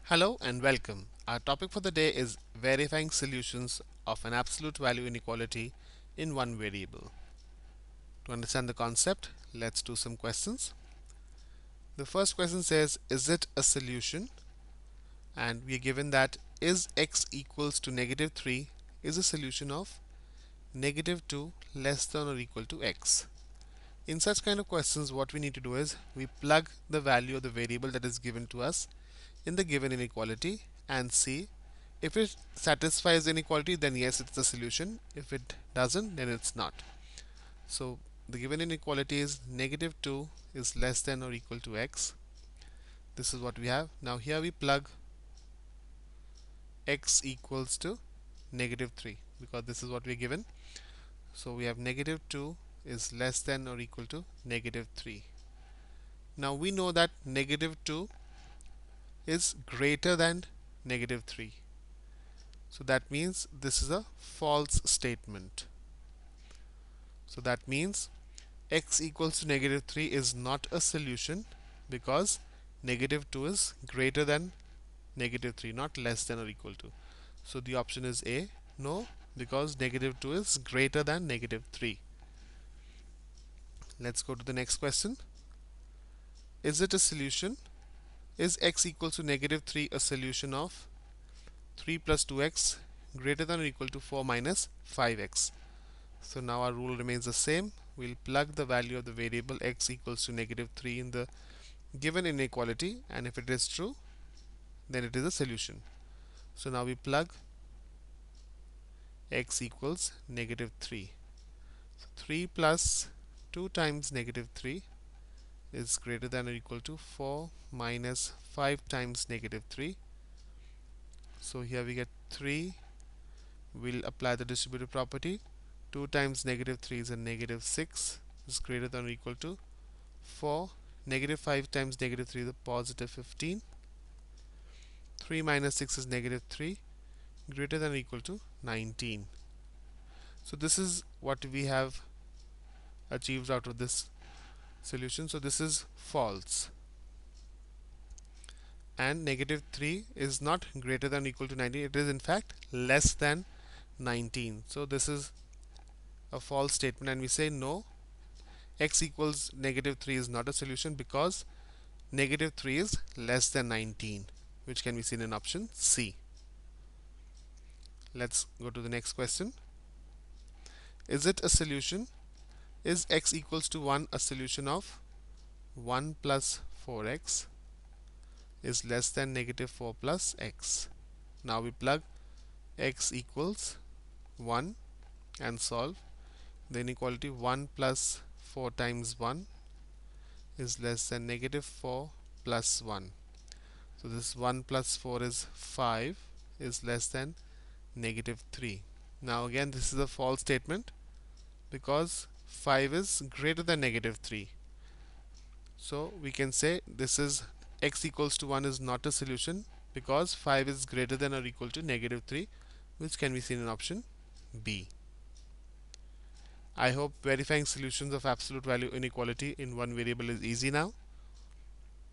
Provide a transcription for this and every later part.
Hello and welcome. Our topic for the day is verifying solutions of an absolute value inequality in one variable. To understand the concept, let's do some questions. The first question says, is it a solution? And we are given that is x equals to negative 3 is a solution of negative 2 less than or equal to x. In such kind of questions, what we need to do is we plug the value of the variable that is given to us in the given inequality and see if it satisfies the inequality, then yes, it's the solution. If it doesn't, then it's not. So the given inequality is negative 2 is less than or equal to x. This is what we have. Now here we plug x equals to negative 3 because this is what we are given. So we have negative 2 is less than or equal to negative 3. Now we know that negative 2 is greater than negative 3. So that means this is a false statement. So that means x equals to negative 3 is not a solution because negative 2 is greater than negative 3, not less than or equal to. So the option is A, no, because negative 2 is greater than negative 3. Let's go to the next question. Is it a solution? Is x equals to negative 3 a solution of 3 plus 2x greater than or equal to 4 minus 5x? So now our rule remains the same. We'll plug the value of the variable x equals to negative 3 in the given inequality, and if it is true, then it is a solution. So now we plug x equals negative 3. So 3 plus 2 times negative 3 is greater than or equal to 4 minus 5 times negative 3. So here we get 3. We'll apply the distributive property. 2 times negative 3 is a negative 6 is greater than or equal to 4. Negative 5 times negative 3 is a positive 15. 3 minus 6 is negative 3 greater than or equal to 19. So this is what we have achieved out of this solution. So this is false, and negative 3 is not greater than or equal to 19. It is in fact less than 19. So this is a false statement, and we say no, x equals negative 3 is not a solution because negative 3 is less than 19, which can be seen in option C. Let's go to the next question. Is it a solution? Is x equals to 1 a solution of 1 plus 4x is less than negative 4 plus x? Now we plug x equals 1 and solve. The inequality 1 plus 4 times 1 is less than negative 4 plus 1. So this 1 plus 4 is 5 is less than negative 3. Now again, this is a false statement because 5 is greater than negative 3. So we can say this is x equals to 1 is not a solution because 5 is greater than or equal to negative 3, which can be seen in option B. I hope verifying solutions of absolute value inequality in one variable is easy now.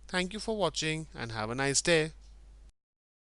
Thank you for watching and have a nice day.